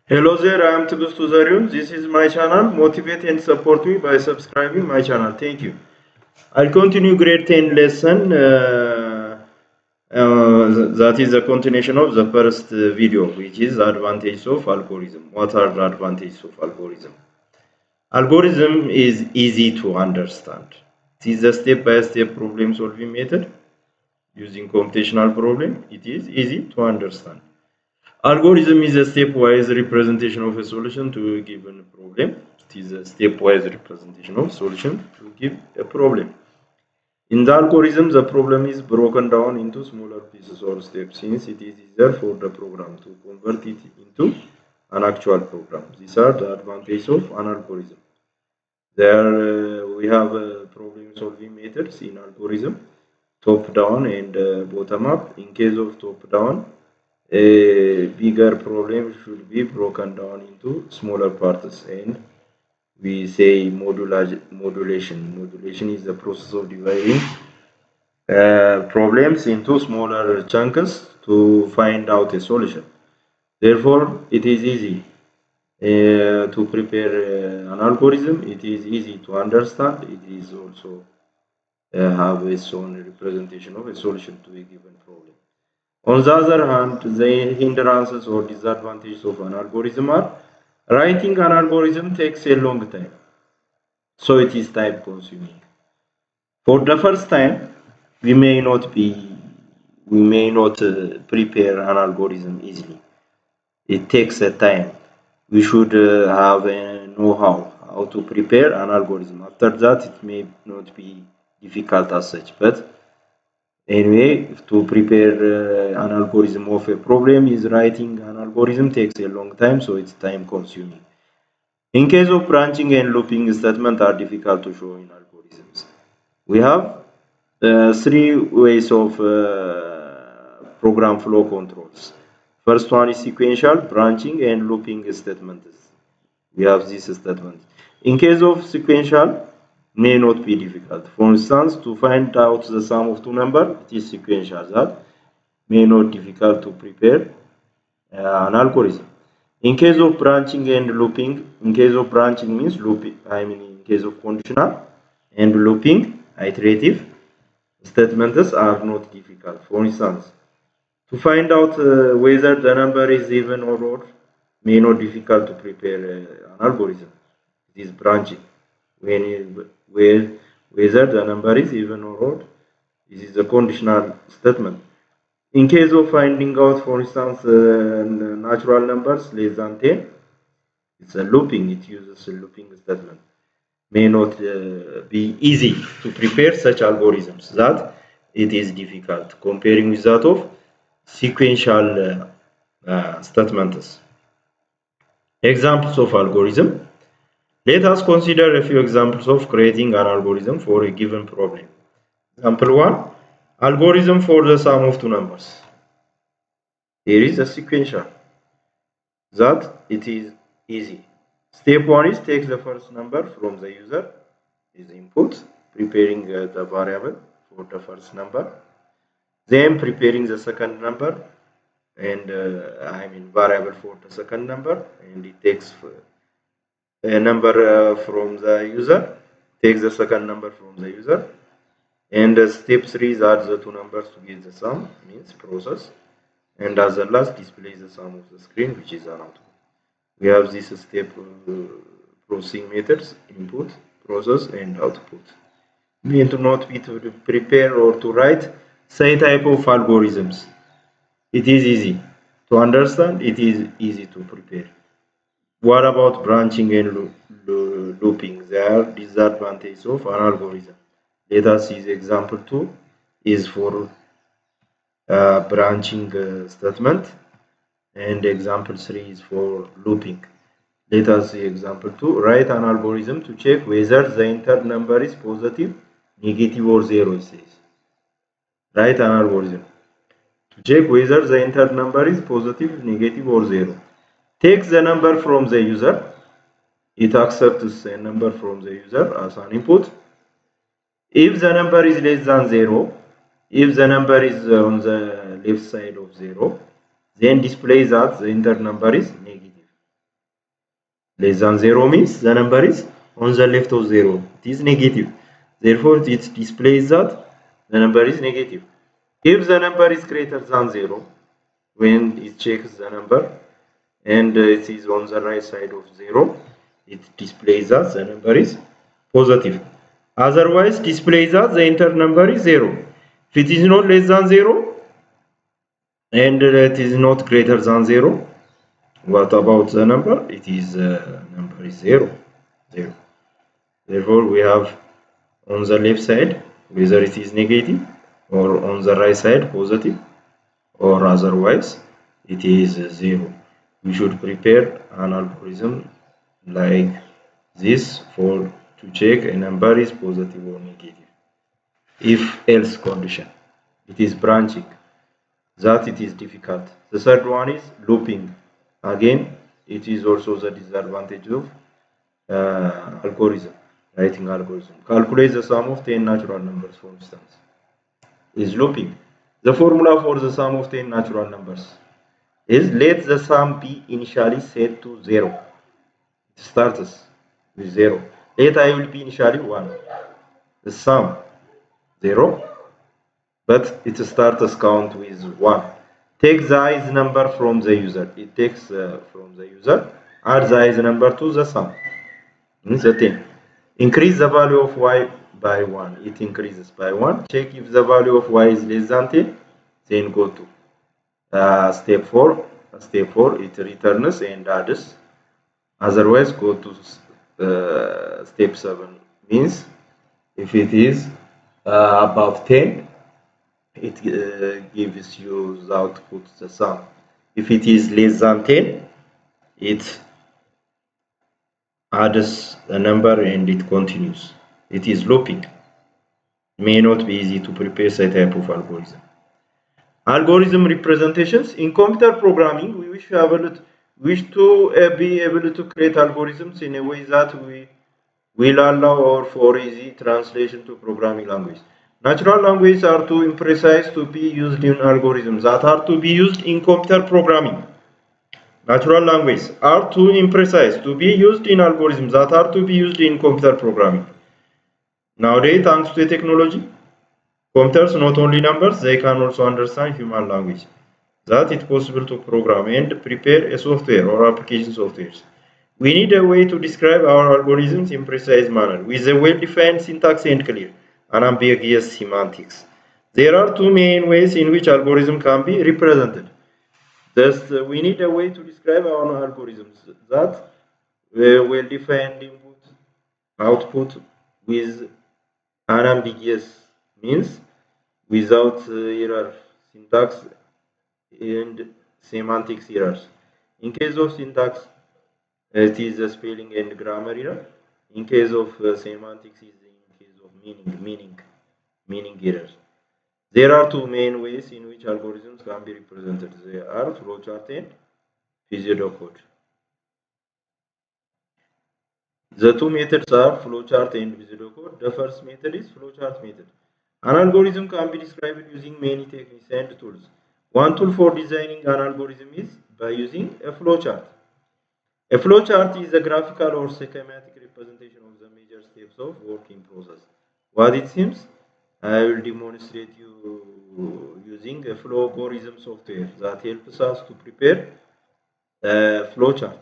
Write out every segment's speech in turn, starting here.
Hello there, I am Tugustu Zariun. This is my channel. Motivate and support me by subscribing my channel. Thank you. I'll continue grade 10 lesson. That is a continuation of the first video, which is advantages of algorithm. What are the advantages of algorithm? Algorithm is easy to understand. It is a step-by-step problem solving method using computational problem. It is easy to understand. Algorithm is a stepwise representation of a solution to a given problem. It is a stepwise representation of solution to give a problem. In the algorithm, the problem is broken down into smaller pieces or steps, since it is easier for the program to convert it into an actual program. These are the advantages of an algorithm. There we have problem solving methods in algorithm, top down and bottom up. In case of top down, a bigger problem should be broken down into smaller parts, and we say modulation. Modulation is the process of dividing problems into smaller chunks to find out a solution. Therefore, it is easy to prepare an algorithm. It is easy to understand. It is also have its own representation of a solution to a given problem. On the other hand, the hindrances or disadvantages of an algorithm are: writing an algorithm takes a long time, so it is time consuming. For the first time, we may not prepare an algorithm easily. It takes a time. We should have a know-how to prepare an algorithm. After that, it may not be difficult as such, but anyway, to prepare an algorithm of a problem is writing an algorithm takes a long time, so it's time consuming. In case of branching and looping statements are difficult to show in algorithms. We have three ways of program flow controls. First one is sequential, branching and looping statements. We have this statement. In case of sequential, may not be difficult. For instance, to find out the sum of two numbers, it is sequential. That may not difficult to prepare an algorithm. In case of branching and looping, in case of branching means looping, in case of conditional, and looping, iterative statements are not difficult. For instance, to find out whether the number is even or odd may not difficult to prepare an algorithm. It is branching. Whether the number is even or odd, this is a conditional statement. In case of finding out, for instance, natural numbers less than 10, it's a looping. It uses a looping statement. May not be easy to prepare such algorithms. That it is difficult comparing with that of sequential statements. Examples of algorithm. Let us consider a few examples of creating an algorithm for a given problem. Example 1. Algorithm for the sum of two numbers. Here is a sequential. That it is easy. Step 1 is take the first number from the user is input, preparing the variable for the first number, then preparing the second number and variable for the second number, and it takes a number from the user, takes the second number from the user, and step 3 is add the two numbers to get the sum, means process, and as the last displays the sum of the screen, which is an output. We have this step processing methods: input, process, and output. Mean to not be to prepare or to write say type of algorithms. It is easy to understand. It is easy to prepare. What about branching and looping? There are disadvantages of an algorithm. Let us see the example 2 is for branching statement, and example 3 is for looping. Let us see example 2. Write an algorithm to check whether the entered number is positive, negative, or 0. It says. Write an algorithm to check whether the entered number is positive, negative, or 0. Take the number from the user. It accepts a number from the user as an input. If the number is less than 0, if the number is on the left side of 0, then displays that the entered number is negative. Less than 0 means the number is on the left of 0. It is negative. Therefore, it displays that the number is negative. If the number is greater than 0, when it checks the number and it is on the right side of 0, it displays that the number is positive. Otherwise, displays that the entire number is 0. If it is not less than 0 and it is not greater than 0, what about the number? It is number is 0. Therefore, we have on the left side whether it is negative, or on the right side positive, or otherwise it is 0. We should prepare an algorithm like this to check a number is positive or negative. If else condition, it is branching, that it is difficult. The third one is looping. Again, it is also the disadvantage of writing algorithm. Calculate the sum of 10 natural numbers, for instance. Is looping. The formula for the sum of 10 natural numbers is let the sum be initially set to 0. It starts with 0. Let I will be initially 1. The sum 0, but it starts count with 1. Take the ith number from the user. It takes from the user, add the ith number to the sum. Means the 10. Increase the value of y by 1. It increases by 1. Check if the value of y is less than 10. Then go to step 4. Step 4, it returns and adds. Otherwise, go to step 7. Means if it is above 10, it gives you the output, the sum. If it is less than 10, it adds a number and it continues. It is looping. May not be easy to prepare such type of algorithm. Algorithm representations in computer programming. We wish to be able to create algorithms in a way that we will allow for easy translation to programming language. Natural languages are too imprecise to be used in algorithms that are to be used in computer programming. Natural languages are too imprecise to be used in algorithms that are to be used in computer programming. Nowadays, thanks to the technology, computers not only numbers, they can also understand human language. That it's possible to program and prepare a software or application softwares. We need a way to describe our algorithms in precise manner with a well-defined syntax and clear, unambiguous semantics. There are two main ways in which algorithm can be represented. Thus, we need a way to describe our algorithms that well-defined input, output with unambiguous means without error, syntax and semantics errors. In case of syntax, it is a spelling and grammar error. In case of semantics, is in case of meaning errors. There are two main ways in which algorithms can be represented. They are flowchart and pseudocode. The two methods are flowchart and pseudocode. The first method is flowchart method. An algorithm can be described using many techniques and tools. One tool for designing an algorithm is by using a flowchart. A flowchart is a graphical or schematic representation of the major steps of working process. What it seems, I will demonstrate you using a flowgorithm software that helps us to prepare a flowchart.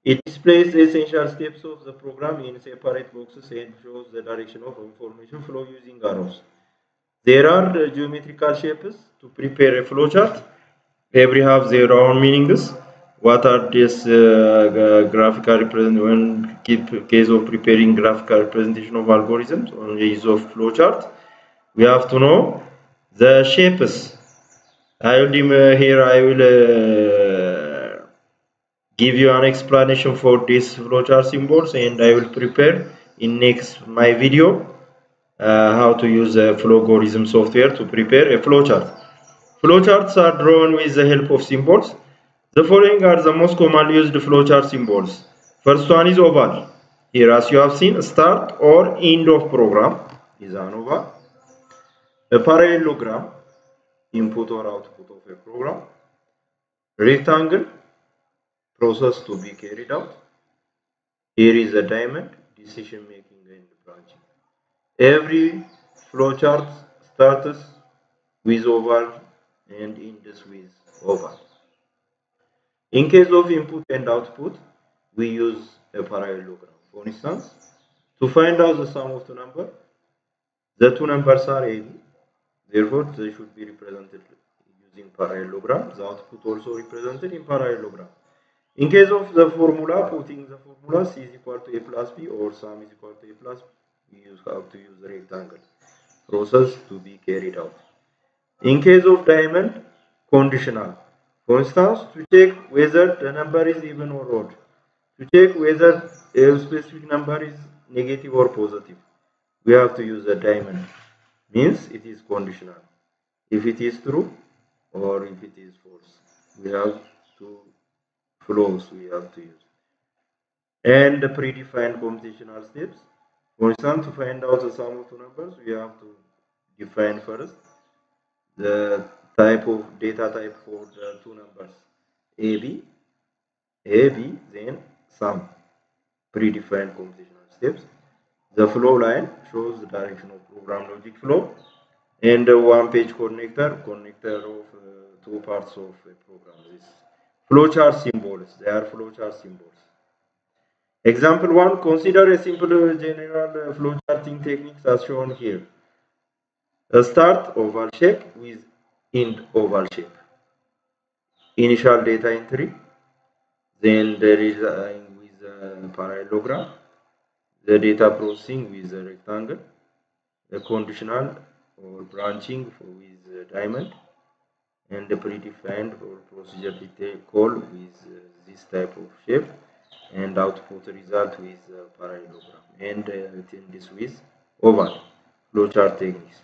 It displays the essential steps of the program in separate boxes and shows the direction of information flow using arrows. There are geometrical shapes to prepare a flowchart. Every have their own meanings. What are these graphical representation? In case of preparing graphical representation of algorithms on the use of flowchart, we have to know the shapes. I will give you an explanation for these flowchart symbols, and I will prepare in next my video how to use a flowgorithm software to prepare a flowchart. Flowcharts are drawn with the help of symbols. The following are the most commonly used flowchart symbols. First one is oval. Here, as you have seen, start or end of program is an oval. A parallelogram, input or output of a program. Rectangle, process to be carried out. Here is a diamond, decision making and branching. Every flowchart starts with oval and ends with oval. In case of input and output, we use a parallelogram. For instance, to find out the sum of two numbers, the two numbers are AB, therefore they should be represented using parallelogram. The output also represented in parallelogram. In case of the formula, putting the formula C is equal to A plus B or sum is equal to A plus B, we have to use the rectangle process to be carried out. In case of diamond, conditional. For instance, to check whether the number is even or odd, to check whether a specific number is negative or positive, we have to use a diamond. Means it is conditional. If it is true or if it is false, we have two flows we have to use. And the predefined computational steps. For instance, to find out the sum of two numbers, we have to define first the type of data type for the two numbers AB, then sum. Predefined computational steps. The flow line shows the direction of program logic flow, and one page connector of two parts of a program. This flowchart symbols. They are flowchart symbols. Example 1. Consider a simple general flowcharting techniques as shown here. A start oval shape with end oval shape. Initial data entry, then there is with a parallelogram, the data processing with a rectangle, the conditional or branching with a diamond, and the predefined or procedure detail call with this type of shape, and output result with parallelogram, and this with oval flowchart techniques.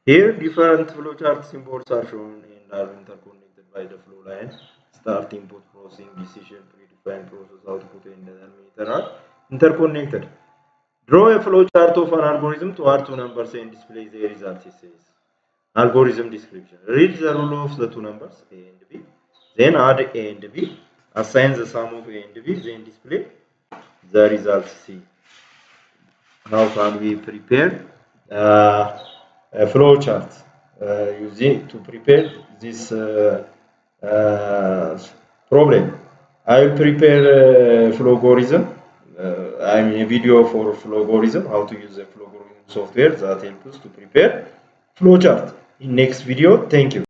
Here, different flowchart symbols are shown and are interconnected by the flow line. Start, input, processing, decision, predefined process, output, and determinator are interconnected. Draw a flowchart of an algorithm to add two numbers and display the result, it says. Algorithm description. Read the rule of the two numbers, A and B. Then add A and B. Assign the sum of A and B. Then display the result, C. How can we prepare a flowchart using to prepare this problem? I will prepare a flowgorism. I mean a video for flowgorism, how to use a flowgorism software that helps us to prepare flowchart. In next video, thank you.